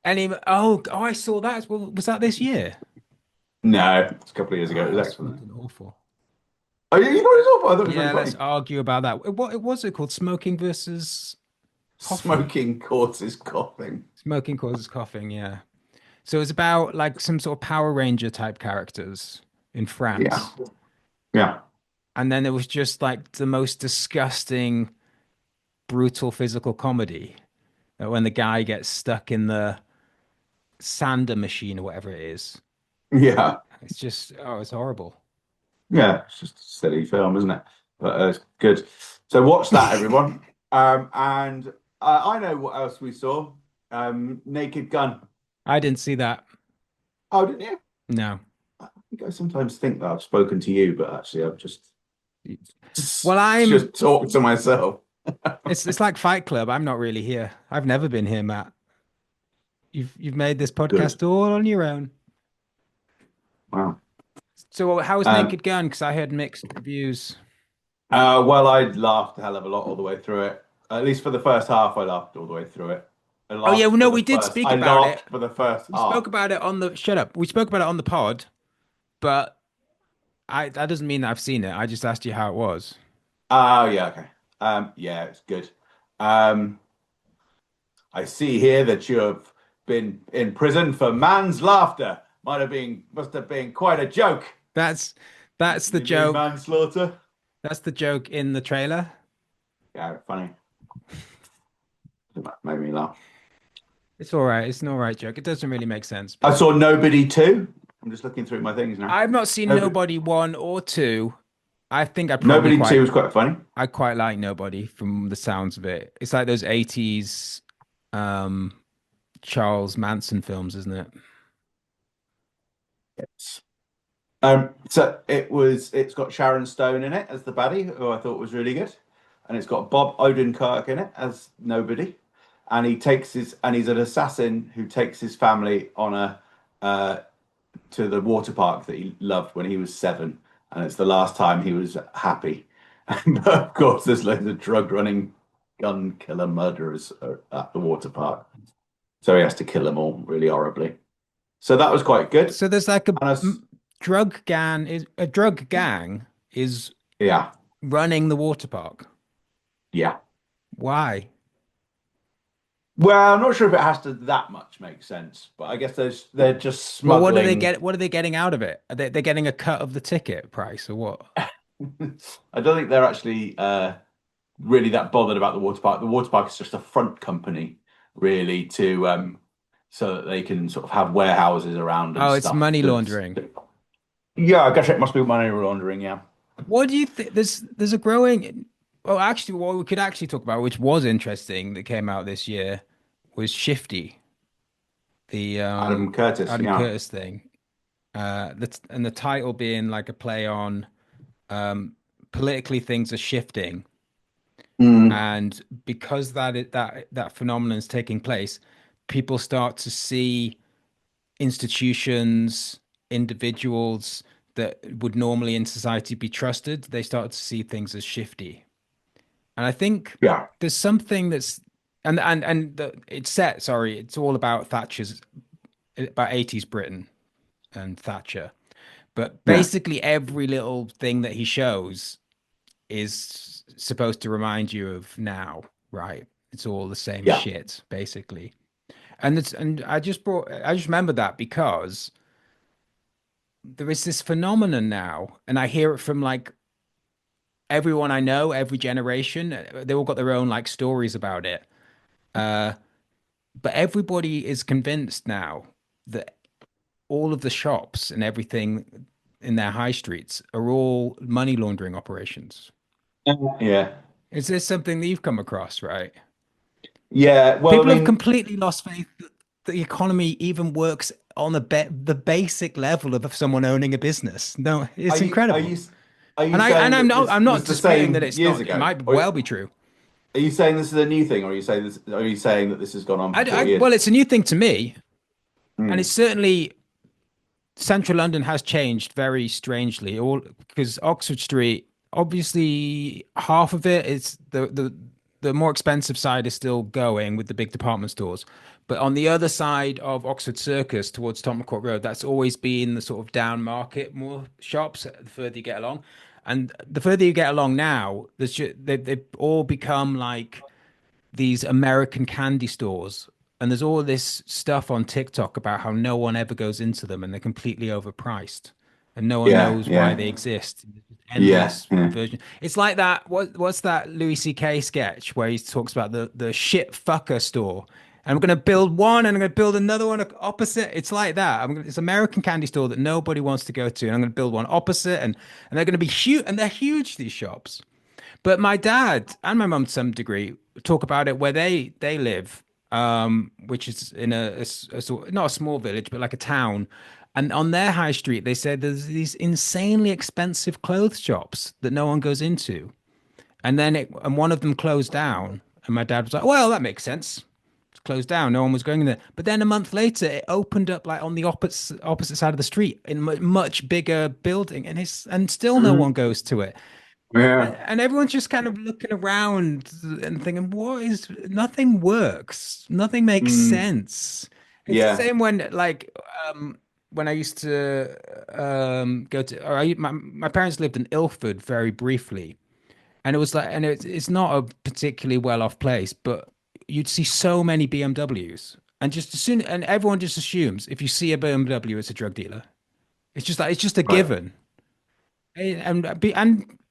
I saw that as well. Was that this year? No, it's a couple of years ago. It Oh, was that's excellent. fucking awful. Oh, you thought it was awful? I thought it was really Yeah, let's funny. argue about that. What was it called? Smoking versus coughing. Smoking causes coughing. Smoking causes coughing, yeah. So it's about like some sort of Power Ranger type characters in Yeah, France. yeah, And then it was just like the most disgusting, brutal physical comedy. When the guy gets stuck in the sander machine or whatever it is. yeah, It's just, oh, it's horrible. yeah. It's just a silly film, isn't it? But it's good. So watch that, everyone. And I know what else we saw. Naked Gun. I didn't see that. Oh, didn't you? No. I think I sometimes think that I've spoken to you, but actually I've Well, just talked to myself. it's like Fight Club. I'm not really here. I've never been here, Matt. You've made this Good. podcast all on your own. Wow. So how was Um, Naked Gun? Because I heard mixed reviews. well, I laughed a hell of a lot all the way through it. At least for the first half, I laughed all the way through it. Oh yeah, well, no, we did speak I about it. laughed for the first We half. spoke about it on the shut up. We spoke about it on the pod, but I that doesn't mean that I've seen it. I just asked you how it was. Oh, yeah, okay. Yeah, it's good. Um, I see here that you have been in prison for man's laughter. Must have been quite a joke. That's that's the You mean joke. manslaughter? That's the joke in the trailer. Yeah, funny. That made me laugh. It's all right. It's an all right joke. It doesn't really make sense, I but saw Nobody too. I'm just looking through my things now. I've not seen Nobody, Nobody one or two. I think Nobody two was quite funny. I quite like Nobody from the sounds of it. It's like those 80s um Charles Manson films, isn't it? Yes. It's got Sharon Stone in it as the baddie, who I thought was really good, and it's got Bob Odenkirk in it as Nobody, and he's an assassin who takes his family on a to the water park that he loved when he was 7, and it's the last time he was happy. But of course, there's loads of drug running, gun killer murderers at the water park, so he has to kill them all really horribly. So that was quite good. So there's like And a drug gang is yeah, running the water park. yeah. Why? Well, I'm not sure if it has to that much make sense, but I guess they're just Well, smuggling. what are they getting out of it? They're getting a cut of the ticket price or what? I don't think they're actually really that bothered about the water park. The water park is just a front company, really, to so that they can sort of have warehouses around and Oh, it's stuff. money laundering. Yeah, I guess it must be money laundering. Yeah. What do you think? There's a growing. Well, actually, what we could actually talk about, which was interesting, that came out this year, was Shifty, the Adam Curtis. Adam Yeah. Curtis thing. And the title being like a play on politically things are shifting, Mm, and because that phenomenon is taking place, people start to see institutions, individuals that would normally in society be trusted, they start to see things as shifty. And I think yeah. there's something that's it's set, sorry, it's all about about 80s Britain and Thatcher. But Yeah. basically every little thing that he shows is supposed to remind you of now, right? It's all the same Yeah. shit, basically. And I just remember that because there is this phenomenon now, and I hear it from like everyone I know, every generation. They all got their own like stories about it. Uh, but everybody is convinced now that all of the shops and everything in their high streets are all money laundering operations. Yeah. Is this something that you've come across, right? Yeah. Well, I People have mean, completely lost faith that the economy even works on the basic level of someone owning a business. No, are it's you are incredible. you are you And saying that this I'm not was the disputing that same it's years not. It ago? might Or well be true. are you saying this is a new thing, or are you saying that this has gone on for 40 years? Well, it's a new thing to me, and Hmm. it's certainly central London has changed very strangely. All because Oxford Street, obviously, half of it is the more expensive side is still going with the big department stores. But on the other side of Oxford Circus towards Tottenham Court Road, that's always been the sort of down market, more shops the further you get along. And the further you get along now, they've all become like these American candy stores. And there's all this stuff on TikTok about how no one ever goes into them and they're completely overpriced and no one Yeah, knows why yeah, they exist. yeah, Endless yeah. version. It's like that. What's that Louis C.K. sketch where he talks about the shit fucker store? And I'm going to build one and I'm going to build another one opposite. It's like that. It's American candy store that nobody wants to go to. And I'm going to build one opposite and they're going to be huge. And they're huge, these shops. But my dad and my mum, to some degree, talk about it where they live. which is in not a small village, but like a town. And on their high street, they said there's these insanely expensive clothes shops that no one goes into. And one of them closed down. And my dad was like, well, that makes sense. It's closed down. No one was going in there. But then a month later, it opened up like on the opposite side of the street in a much bigger building. And still no one goes to it. Yeah. And everyone's just kind of looking around and thinking, nothing works. Nothing makes Mm. sense. It's the Yeah. same when I used to go to, my parents lived in Ilford very briefly. And it was like, and it's not a particularly well-off place, but you'd see so many BMWs. And just as soon, and everyone just assumes if you see a BMW, it's a drug dealer. It's just a Right. given. And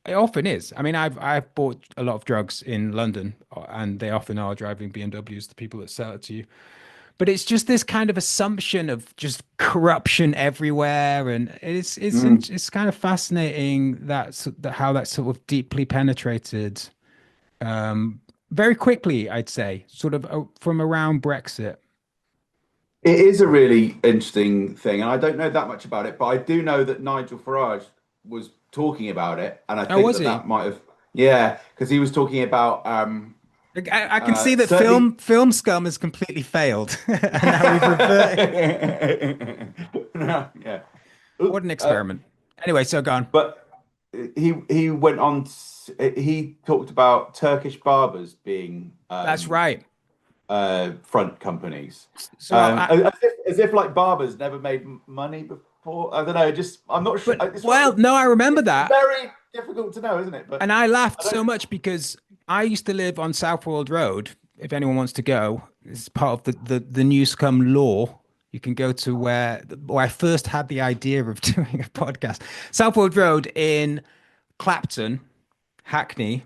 it often is. I mean, I've bought a lot of drugs in London, and they often are driving BMWs, the people that sell it to you. But it's just this kind of assumption of just corruption everywhere, and Mm. it's kind of fascinating that how that sort of deeply penetrated very quickly, I'd say, sort of from around Brexit. It is a really interesting thing, and I don't know that much about it, but I do know that Nigel Farage was talking about it, and I Oh, think was that he? that might have, yeah, because he was talking about Like, I can see that certainly. film scum has completely failed, and now we've reverted. No, yeah. What an experiment. Anyway, so gone. But he went on. He talked about Turkish barbers being That's right. front companies, So as if like barbers never made money before. I don't know. Just I'm not sure. but It's well, no, I remember that. very difficult to know, isn't it? But And I laughed I so don't. much because I used to live on Southwold Road. If anyone wants to go, it's part of the Newscum law. You can go to where I first had the idea of doing a podcast. Southwold Road in Clapton, Hackney.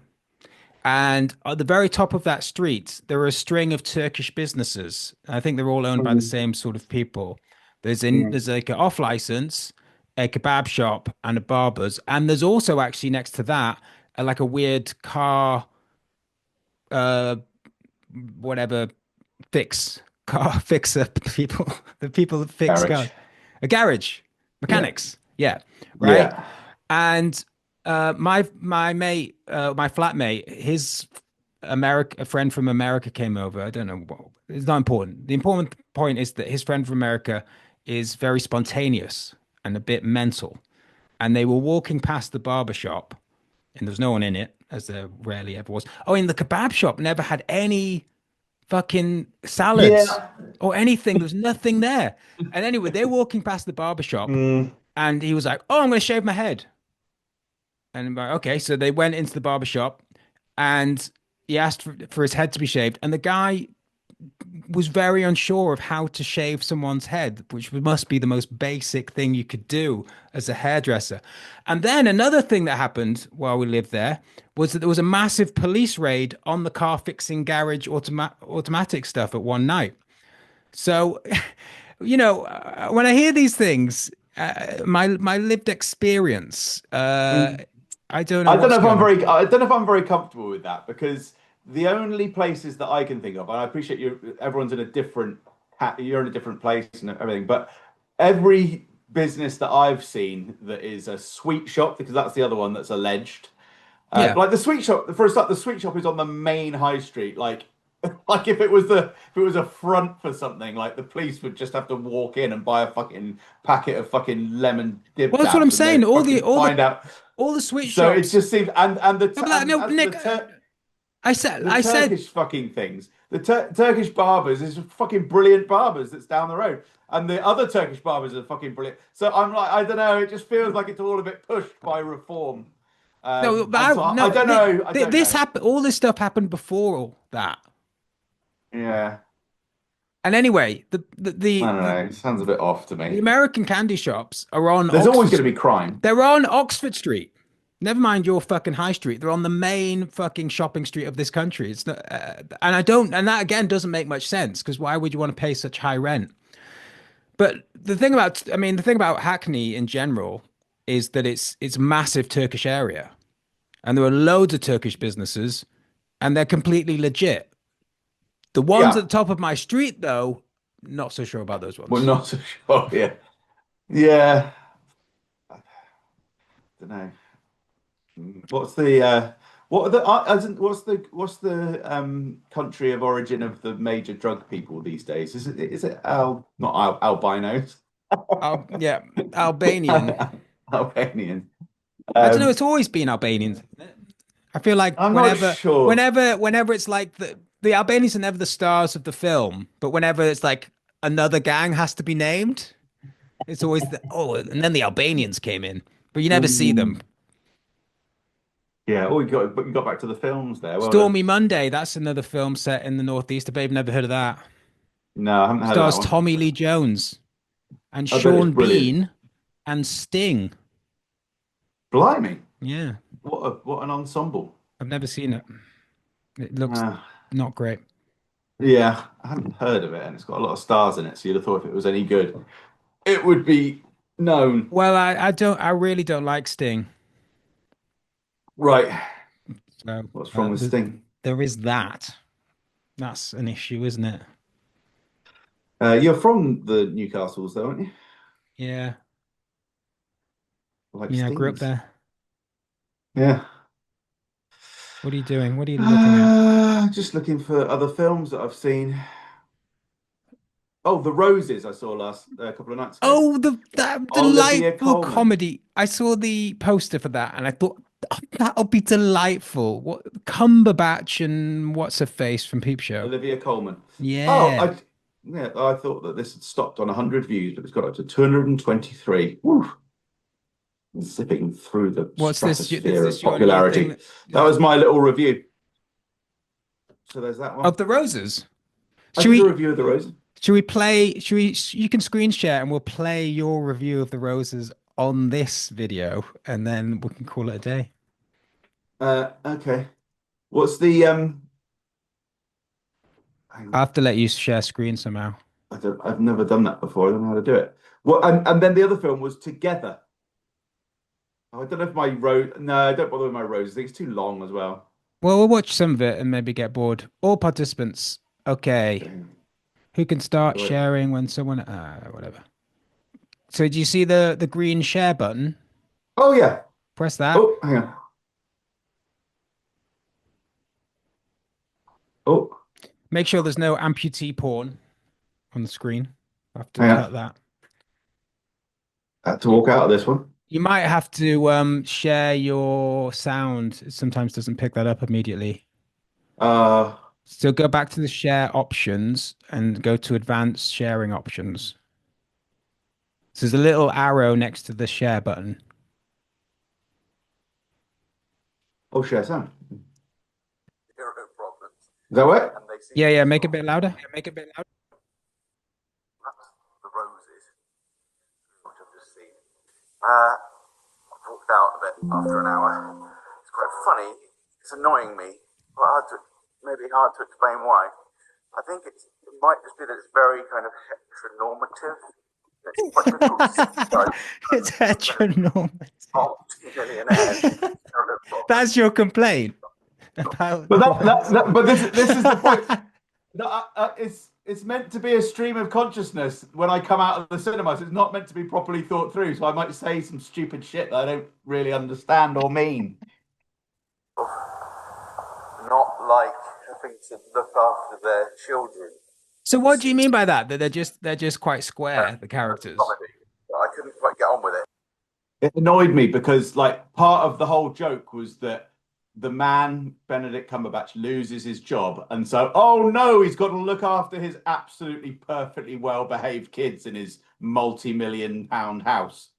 And at the very top of that street, there are a string of Turkish businesses. I think they're all owned by the Mm, same sort of people. mm, There's like an off license, a kebab shop, and a barber's. And there's also actually next to that like a weird car, uh, whatever car fixer people, the people that fix garage. cars, a garage, Yeah. mechanics. Yeah, right. Yeah. And my flatmate, his a friend from America came over. I don't know what, it's not important. The important point is that his friend from America is very spontaneous and a bit mental. And they were walking past the barber shop, and there was no one in it, as there rarely ever was. Oh, in the kebab shop, never had any fucking salads Yeah. or anything. There was nothing there. And anyway, they're walking past the barber shop, Mm, and he was like, "Oh, I'm going to shave my head." And I'm like, okay, so they went into the barber shop, and he asked for his head to be shaved, and the guy was very unsure of how to shave someone's head, which must be the most basic thing you could do as a hairdresser. And then another thing that happened while we lived there was that there was a massive police raid on the car fixing garage automatic stuff at one night. So, when I hear these things, my lived experience, mm. I don't know I don't know what's if I'm going on. very. I don't know if I'm very comfortable with that because the only places that I can think of, and I appreciate you. Everyone's in a different. You're in a different place and everything, but every business that I've seen that is a sweet shop, because that's the other one that's alleged. Yeah. Like the sweet shop, for a start, the sweet shop is on the main high street. Like if it was a front for something, like the police would just have to walk in and buy a fucking packet of fucking lemon dib Well, that's what I'm dabs, and saying. they'd fucking find out. All the sweet So it shops. just seems, and No, and no, as for Nick, the I said, Turkish fucking things, the Turkish barbers is fucking brilliant barbers that's down the road, and the other Turkish barbers are fucking brilliant. So I'm like, I don't know, it just feels like it's all a bit pushed by reform. no, And so I no, don't know, I don't this know. happened. All this stuff happened before all that. Yeah, And anyway, I don't know. It sounds a bit off to the me. American candy shops are on There's always going Oxford. to be crime. They're on Oxford Street. Never mind your fucking high street. They're on the main fucking shopping street of this country. It's not, and I don't, and that again doesn't make much sense because why would you want to pay such high rent? But the thing about Hackney in general is that it's a massive Turkish area, and there are loads of Turkish businesses, and they're completely legit. The ones Yeah. at the top of my street, though, not so sure about those We're ones. not so sure. Yeah. Yeah. I don't know. What's the what are the what's the country of origin of the major drug people these days? Is it not albinos? Yeah, Albanian. Albanian. I don't know. It's always been Albanians. I feel like I'm not sure. whenever it's like the Albanians are never the stars of the film, but whenever it's like another gang has to be named, it's always and then the Albanians came in, but you never see them. Mm, yeah. Oh, you got back to the films there. Well done. Stormy Monday, that's another film set in the Northeast. I bet you've never heard of that. No, I haven't heard of that Stars one. Tommy Lee Jones and I bet it's Sean brilliant. Bean and Sting. Blimey, Yeah, what an ensemble. I've never seen it. It looks Uh, not great. yeah, I haven't heard of it, and it's got a lot of stars in it. So you'd have thought if it was any good, it would be known. Well, I really don't like Sting. Right. So What's wrong with Sting? there is that. That's an issue, isn't it? You're from the Newcastles, though, aren't you? Yeah. Like Yeah, I grew up Stings. there. Yeah. What are you doing? What are you looking at? Just looking for other films that I've seen. Oh, The Roses I saw last a couple of nights ago. Oh, that Olivia delightful Colman. comedy. I saw the poster for that and I thought, oh, that'll be delightful. What Cumberbatch and what's her face from Peep Show? Olivia Colman. Oh, Yeah. I thought that this had stopped on 100 views, but it's got up to 223. Woo. Zipping through the What's this? Is stratosphere this of your new popularity. thing? That was my little review. So there's that one. Of the Roses. I Should did a we review of The Roses. should we play you can screen share and we'll play your review of the Roses on this video and then we can call it a day. Okay. What's the hang I on. have to let you share screen somehow. I've never done that before. I don't know how to do it. Well, and then the other film was Together. Oh, I don't know if my rose. No, I don't bother with my rose. I think it's too long as well. Well, we'll watch some of it and maybe get bored. All participants. Okay. Who can start Right. sharing when someone whatever. So do you see the green share button? Oh yeah. Press that. Oh, hang on. Oh, Make sure there's no amputee porn on the screen. I have to hang on. cut that. I had to walk out of this one. You might have to share your sound. It sometimes doesn't pick that up immediately. So go back to the share options and go to advanced sharing options. So there's a little arrow next to the share button. Oh, share sound. Zero problems. Is that what? Yeah, make it a bit louder. Make it a bit louder. That's The Roses, which I've just seen. I walked out of it after an hour. It's quite funny. It's annoying me, but maybe hard to explain why. I think it might just be that it's very kind of heteronormative. It's quite difficult to see, like, It's heteronormative. multi-millionaires. That's your complaint about. But this is the point. No, it's meant to be a stream of consciousness when I come out of the cinema. So it's not meant to be properly thought through. So I might say some stupid shit that I don't really understand or mean. Not like having to look after their children. So what do you mean by that? That they're just quite square, the characters. Comedy. I couldn't quite get on with it. It annoyed me because like part of the whole joke was that the man, Benedict Cumberbatch, loses his job. And so, oh no, he's got to look after his absolutely perfectly well-behaved kids in his multi-million-pound house.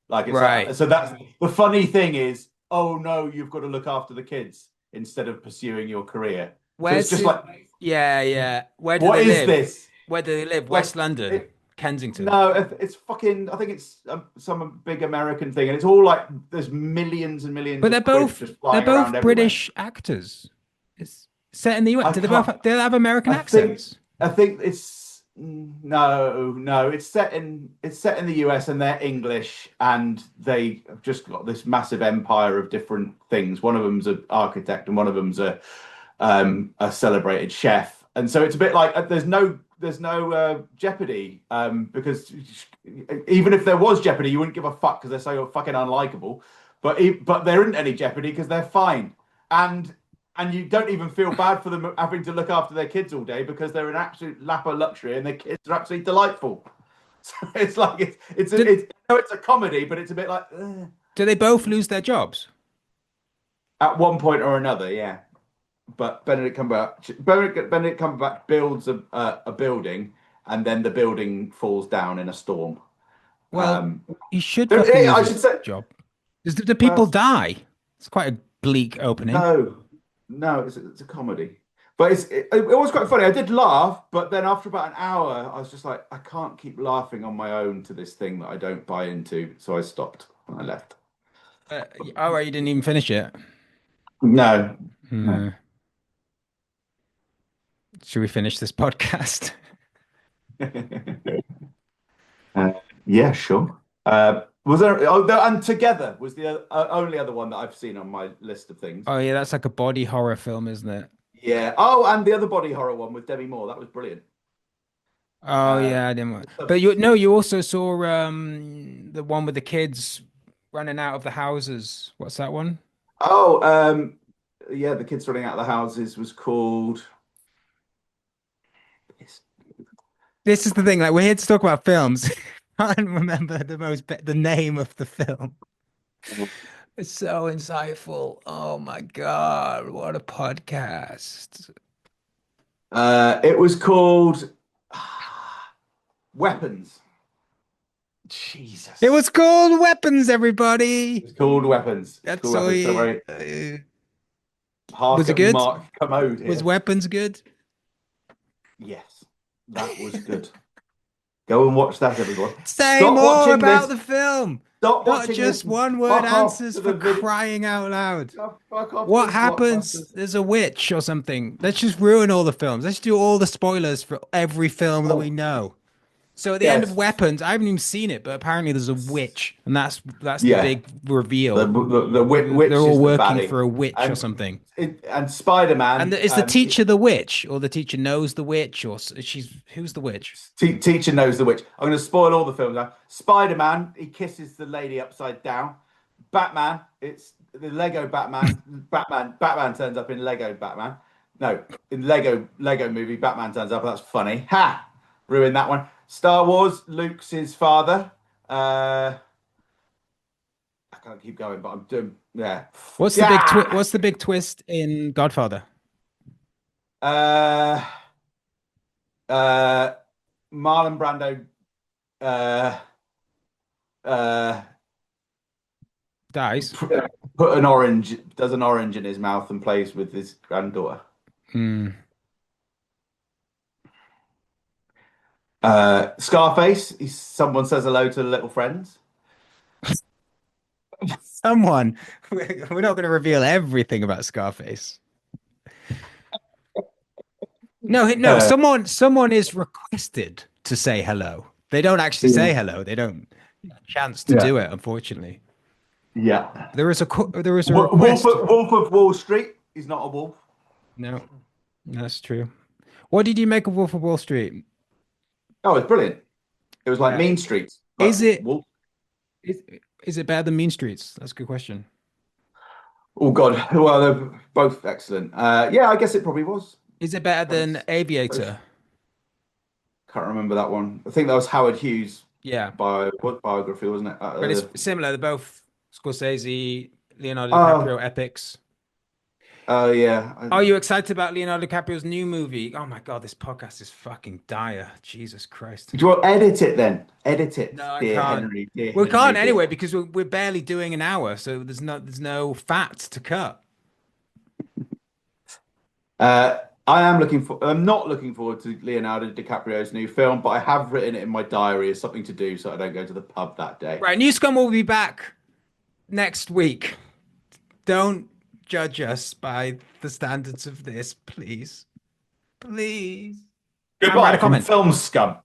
Like, it's Right. like, so that's the funny thing is, oh no, you've got to look after the kids instead of pursuing your career. So it's just like, yeah. Where do what they is live? this? Where do they live? Like, West London, Kensington. No, it's fucking. I think it's some big American thing, and it's all like there's millions and millions. But they're of quid both just flying they're around both everywhere. British actors. It's set in the US. I Do they both can't- they have American I think- accents? I think it's no. It's set in the US, and they're English, and they have just got this massive empire of different things. One of them's an architect, and one of them's a celebrated chef, And so it's a bit like there's no Jeopardy, because even if there was Jeopardy, you wouldn't give a fuck because they're so fucking unlikable. But there isn't any Jeopardy because they're fine, and you don't even feel bad for them having to look after their kids all day because they're an absolute lap of luxury and their kids are absolutely delightful. So it's like it's a comedy, but it's a bit like. Do they both lose their jobs? At one point or another, yeah. But Benedict Cumberbatch builds a building, and then the building falls down in a storm. Well, he should. I should say, job. Do people die? It's quite a bleak opening. No, it's a comedy, but it was quite funny. I did laugh, but then after about an hour, I was just like, I can't keep laughing on my own to this thing that I don't buy into, so I stopped and I left. Oh, right, you didn't even finish it. No. Should we finish this podcast? Yeah, sure. Was there? And Together was the only other one that I've seen on my list of things. Oh yeah, that's like a body horror film, isn't it? Yeah. Oh, and the other body horror one with Demi Moore. That was brilliant. Oh yeah, I didn't. But you also saw the one with the kids running out of the houses. What's that one? Oh, yeah, the kids running out of the houses was called. This is the thing. Like, we're here to talk about films. I can't remember the name of the film. It's so insightful. Oh my God, what a podcast. It was called Weapons. Jesus. It was called Weapons, everybody. It's called Weapons. That's all you. Was it good? Mark Commode here. Was Weapons good? Yes, that was good. Go and watch that, everyone. Say more about the film. Stop Not watching just this. one-word answers for crying out loud. What happens? There's a witch or something. Let's just ruin all the films. Let's do all the spoilers for every film that we know. So at the end of Weapons, I haven't even seen it, but apparently there's a witch, and that's the big reveal. The witch. They're all working for a witch or something. And Spider-Man. And is the teacher the witch, or the teacher knows the witch, or who's the witch? Teacher knows the witch. I'm going to spoil all the films now. Spider-Man, he kisses the lady upside down. Batman, it's the Lego Batman. Batman turns up in Lego Batman. No, in Lego movie, Batman turns up. That's funny. Ha! Ruined that one. Star Wars, Luke's his father. I can't keep going, but I'm doing. Yeah. What's the big twist in Godfather? Marlon Brando. Dies. Does an orange in his mouth and plays with his granddaughter. Scarface. Someone says hello to the little friends. Someone. We're not going to reveal everything about Scarface. No. Someone is requested to say hello. They don't actually say hello. They don't have a chance to do it, unfortunately. Yeah. There is a request. Wolf of Wall Street. He's not a wolf. No, that's true. What did you make of Wolf of Wall Street? Oh, it's brilliant. It was like Mean Streets. Is it better than Mean Streets? That's a good question. Oh God. Well, they're both excellent. Yeah, I guess it probably was. Is it better than Aviator? Can't remember that one. I think that was Howard Hughes. Yeah. Biography, wasn't it? But it's similar. They're both Scorsese, Leonardo DiCaprio epics. Oh yeah. Are you excited about Leonardo DiCaprio's new movie? Oh my God, this podcast is fucking dire. Jesus Christ. Do you want to edit it then? Edit it. No, I can't. We can't anyway because we're barely doing an hour, so there's no fat to cut. I'm not looking forward to Leonardo DiCaprio's new film, but I have written it in my diary as something to do so I don't go to the pub that day. Right, Newscum will be back next week. Don't judge us by the standards of this, please. Please. Goodbye from Filmscum.